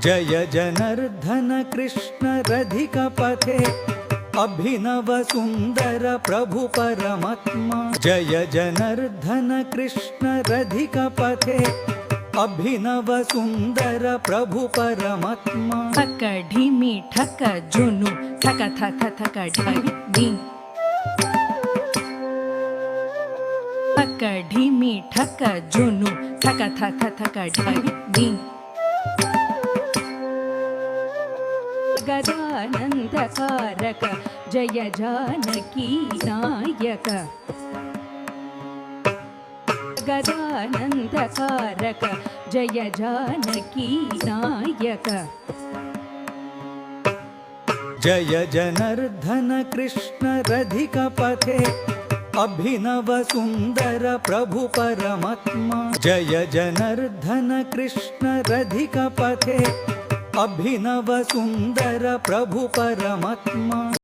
जय जनार्दन कृष्ण रधिकपथे अभिनव सुंदर प्रभु परमात्मा। जय जनार्दन कृष्ण रधिकपथे अभिनव सुंदर प्रभु परमात्मा। ठक ढिमी ठक जुनु ठक थक थक ढिमी ठक ढिमी ठक जुनु ठक थक थक ढिमी। गदानंदकारक जय जानकी नायक। गदानंदकारक जय जानकी नायक। जय जनार्दन कृष्ण रधिकपथे अभिनव सुंदर प्रभु परमात्मा। जय जनार्दन कृष्ण रधिकपथे अभिनव सुंदर प्रभु परमात्मा।